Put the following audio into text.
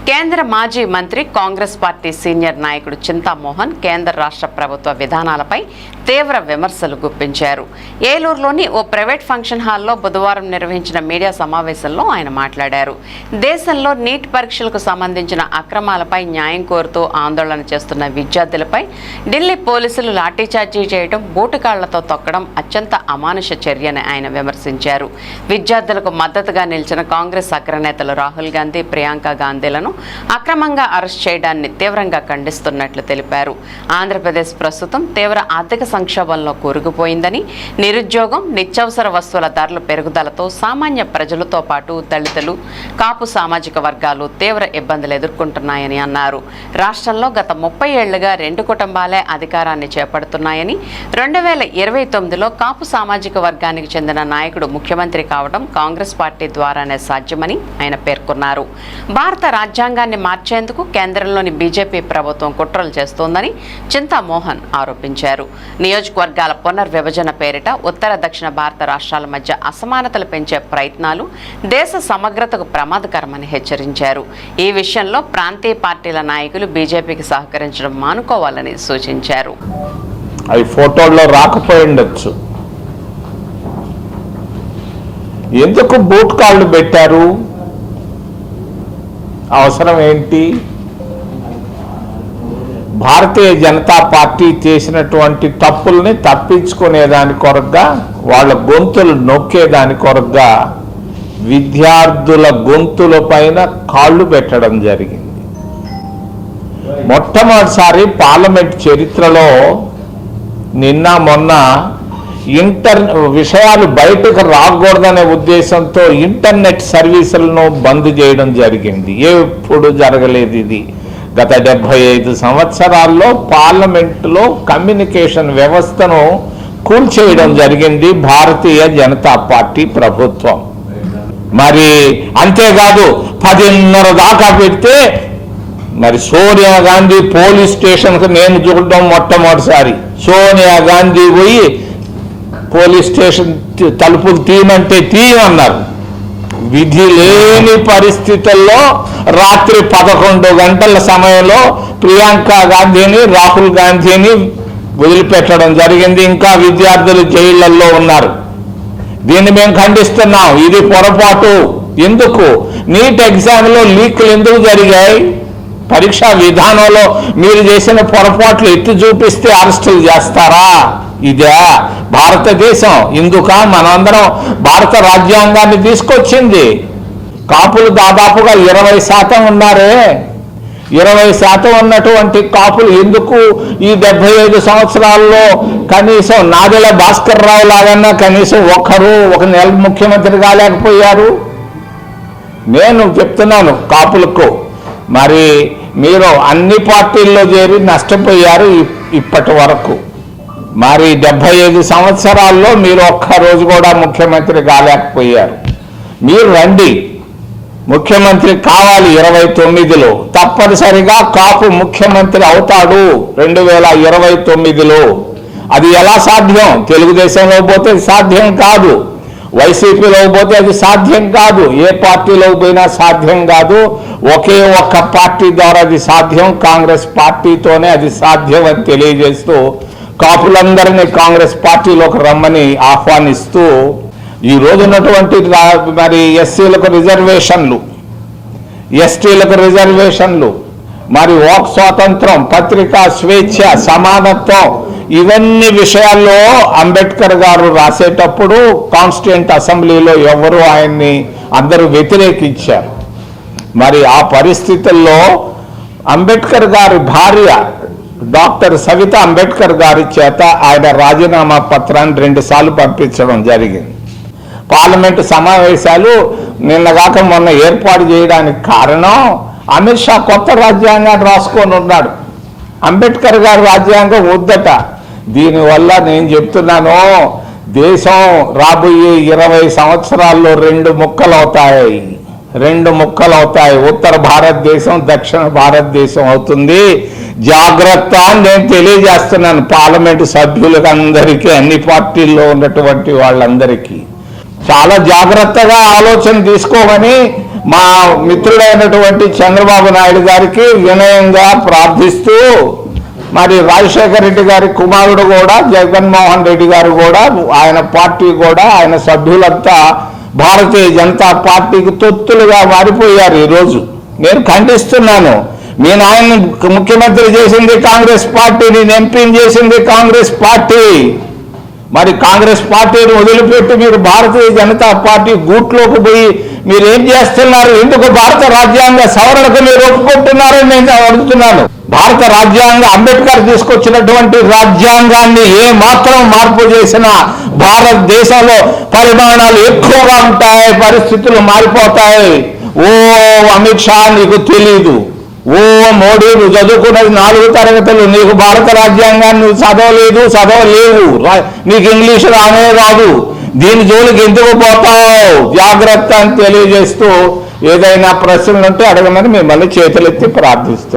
కేంద్ర మాజీ మంత్రి కాంగ్రెస్ పార్టీ సీనియర్ నాయకుడు చింతామోహన్ కేంద్ర రాష్ట్ర ప్రభుత్వ విధానాలపై తీవ్ర విమర్శలు గుప్పించారు. ఏలూరులోని ఓ ప్రైవేట్ ఫంక్షన్ హాల్లో బుధవారం నిర్వహించిన మీడియా సమావేశంలో ఆయన మాట్లాడారు. దేశంలో నీట్ పరీక్షలకు సంబంధించిన అక్రమాలపై న్యాయం కోరుతూ ఆందోళన చేస్తున్న విద్యార్థులపై ఢిల్లీ పోలీసులు లాఠీచార్జీ చేయడం, బూటకాళ్లతో తొక్కడం అత్యంత అమానుష చర్యని ఆయన విమర్శించారు. విద్యార్థులకు మద్దతుగా నిలిచిన కాంగ్రెస్ అగ్రనేతలు రాహుల్ గాంధీ, ప్రియాంక గాంధీలను అక్రమంగా అరెస్ట్ చేయడాన్ని తీవ్రంగా ఖండిస్తున్నట్లు తెలిపారు. ఆంధ్రప్రదేశ్ ప్రస్తుతం తీవ్ర ఆర్థిక సంక్షోభంలో కూరుకుపోయిందని, నిరుద్యోగం, నిత్యావసర వస్తువుల ధరల పెరుగుదలతో సామాన్య ప్రజలతో పాటు దళితులు, కాపు సామాజిక వర్గాలు తీవ్ర ఇబ్బందులు ఎదుర్కొంటున్నాయని అన్నారు. రాష్ట్రంలో గత 30 ఏళ్లుగా 2 కుటుంబాలే అధికారాన్ని చేపడుతున్నాయని, 2029లో కాపు సామాజిక వర్గానికి చెందిన నాయకుడు ముఖ్యమంత్రి కావడం కాంగ్రెస్ పార్టీ ద్వారానే సాధ్యమని ఆయన పేర్కొన్నారు. భారత రాజ్యాంగాన్ని మార్చేందుకు కేంద్రంలోని బీజేపీ ప్రభుత్వం కుట్రలు చేస్తోందని చింతామోహన్ ఆరోపించారు. నియోజకవర్గాల పునర్విభజన పేరిట ఉత్తర దక్షిణ భారత రాష్ట్రాల మధ్య అసమానతలు పెంచే ప్రయత్నాలు దేశ సమగ్రతకు ప్రమాదకరమని హెచ్చరించారు. ఈ విషయంలో ప్రాంతీయ పార్టీల నాయకులు బీజేపీకి సహకరించడం మానుకోవాలని సూచించారు. అవి ఫోటోల్లో రాకపోయిండొచ్చు. ఎందుకు బూట్ కాళ్ళు పెట్టారు? అవసరం ఏంటి? భారతీయ జనతా పార్టీ చేసినటువంటి తప్పుల్ని తప్పించుకునేదాని కొరగా, వాళ్ళ గొంతులు నొక్కేదాని కొరగా విద్యార్థుల గొంతుల పైన కాళ్ళు పెట్టడం జరిగింది. మొట్టమొదటిసారి పార్లమెంట్ చరిత్రలో నిన్న మొన్న విషయాలు బయటకు రాకూడదనే ఉద్దేశంతో ఇంటర్నెట్ సర్వీసులను బంద్ చేయడం జరిగింది. ఎప్పుడు జరగలేదు ఇది. గత 75 సంవత్సరాల్లో పార్లమెంటులో కమ్యూనికేషన్ వ్యవస్థను కూల్చేయడం జరిగింది భారతీయ జనతా పార్టీ ప్రభుత్వం. మరి అంతేకాదు 10:30 దాకా పెడితే మరి సోనియా గాంధీ పోలీస్ స్టేషన్కు నేను చూడడం మొట్టమొదటిసారి. సోనియా గాంధీ పోయి పోలీస్ స్టేషన్ తలుపులు తీయమంటే తీయమన్నారు. విధి లేని పరిస్థితుల్లో రాత్రి 11 గంటల సమయంలో ప్రియాంక గాంధీని, రాహుల్ గాంధీని వదిలిపెట్టడం జరిగింది. ఇంకా విద్యార్థులు జైళ్లలో ఉన్నారు. దీన్ని మేము ఖండిస్తున్నాం. ఇది పొరపాటు. ఎందుకు? నీట్ ఎగ్జామ్లో లీక్లు ఎందుకు జరిగాయి? పరీక్షా విధానంలో మీరు చేసిన పొరపాట్లు ఎత్తి చూపిస్తే అరెస్టులు చేస్తారా? ఇదే భారతదేశం. ఇందుక మనందరం భారత రాజ్యాంగాన్ని తీసుకొచ్చింది. కాపులు దాదాపుగా 20% ఉన్నారే. 20% ఉన్నటువంటి కాపులు ఎందుకు ఈ 75 సంవత్సరాల్లో కనీసం నాదెళ్ల భాస్కర్ రావు లాగన్నా కనీసం ఒక నెల ముఖ్యమంత్రి కాలేకపోయారు? నేను చెప్తున్నాను కాపులకు, మరి మీరు అన్ని పార్టీల్లో చేరి నష్టపోయారు ఇప్పటి వరకు. మరి 75 సంవత్సరాల్లో మీరు ఒక్కరోజు కూడా ముఖ్యమంత్రి కాలేకపోయారు. మీరు రండి, ముఖ్యమంత్రి కావాలి. 29లో తప్పనిసరిగా కాపు ముఖ్యమంత్రి అవుతాడు 2029లో. అది ఎలా సాధ్యం? తెలుగుదేశంలో పోతే సాధ్యం కాదు, వైసీపీలో పోతే అది సాధ్యం కాదు, ఏ పార్టీలో పోయినా సాధ్యం కాదు. ఒకే ఒక్క పార్టీ ద్వారా అది సాధ్యం, కాంగ్రెస్ పార్టీతోనే అది సాధ్యం అని తెలియజేస్తూ కాపులందరినీ కాంగ్రెస్ పార్టీలోకి రమ్మని ఆహ్వానిస్తూ ఈ రోజు ఉన్నటువంటి మరి ఎస్సీలకు రిజర్వేషన్లు, ఎస్టీలకు రిజర్వేషన్లు, మరి వాక్ స్వాతంత్రం, పత్రికా స్వేచ్ఛ, సమానత్వం, ఇవన్నీ విషయాల్లో అంబేద్కర్ గారు రాసేటప్పుడు కాన్స్టిట్యూయెంట్ అసెంబ్లీలో ఎవరు ఆయన్ని అందరూ వ్యతిరేకించారు. మరి ఆ పరిస్థితుల్లో అంబేద్కర్ గారి భార్య డాక్టర్ సవిత అంబేద్కర్ గారి చేత ఆయన రాజీనామా పత్రాన్ని 2 సార్లు పంపించడం జరిగింది. పార్లమెంటు సమావేశాలు నిన్నగాక మొన్న ఏర్పాటు చేయడానికి కారణం అమిత్ షా కొత్త రాజ్యాంగాన్ని రాసుకొని ఉన్నాడు. అంబేద్కర్ గారి రాజ్యాంగం వద్దట. దీనివల్ల నేను చెప్తున్నాను, దేశం రాబోయే 20 సంవత్సరాల్లో 2 ముక్కలవుతాయి. 2 ముక్కలవుతాయి. ఉత్తర భారతదేశం, దక్షిణ భారతదేశం అవుతుంది. జాగ్రత్త అని నేను తెలియజేస్తున్నాను పార్లమెంటు సభ్యులకు అందరికీ, అన్ని పార్టీల్లో ఉన్నటువంటి వాళ్ళందరికీ. చాలా జాగ్రత్తగా ఆలోచన తీసుకోమని మా మిత్రుడైనటువంటి చంద్రబాబు నాయుడు గారికి వినయంగా ప్రార్థిస్తూ, మరి రాజశేఖర రెడ్డి గారి కుమారుడు కూడా జగన్మోహన్ రెడ్డి గారు కూడా, ఆయన పార్టీ కూడా, ఆయన సభ్యులంతా భారతీయ జనతా పార్టీకి తొత్తులుగా మారిపోయారు. ఈరోజు నేను ఖండిస్తున్నాను. మీ నాయన్ని ముఖ్యమంత్రి చేసింది కాంగ్రెస్ పార్టీ, నేను ఎంపీని చేసింది కాంగ్రెస్ పార్టీ. మరి కాంగ్రెస్ పార్టీని వదిలిపెట్టి మీరు భారతీయ జనతా పార్టీ గూట్లోకి పోయి మీరు ఏం చేస్తున్నారు? ఎందుకు భారత రాజ్యాంగ సవరణకు మీరు ఒప్పుకుంటున్నారని నేను అడుగుతున్నాను. భారత రాజ్యాంగ అంబేద్కర్ తీసుకొచ్చినటువంటి రాజ్యాంగాన్ని ఏ మాత్రం మార్పు చేసినా భారతదేశంలో పరిమాణాలు ఎక్కువగా ఉంటాయి, పరిస్థితులు మారిపోతాయి. ఓ అమిత్ షా నీకు తెలీదు, ఓ మోడీ నువ్వు చదువుకున్నది 4 తరగతులు, నీకు భారత రాజ్యాంగాన్ని నువ్వు చదవలేవు, నీకు ఇంగ్లీష్ రానే రాదు, దీని జోలికి ఎందుకు పోతావు, జాగ్రత్త అని తెలియజేస్తూ ఏదైనా ప్రశ్నలు ఉంటే అడగమని మిమ్మల్ని చేతులెత్తి ప్రార్థిస్తాం.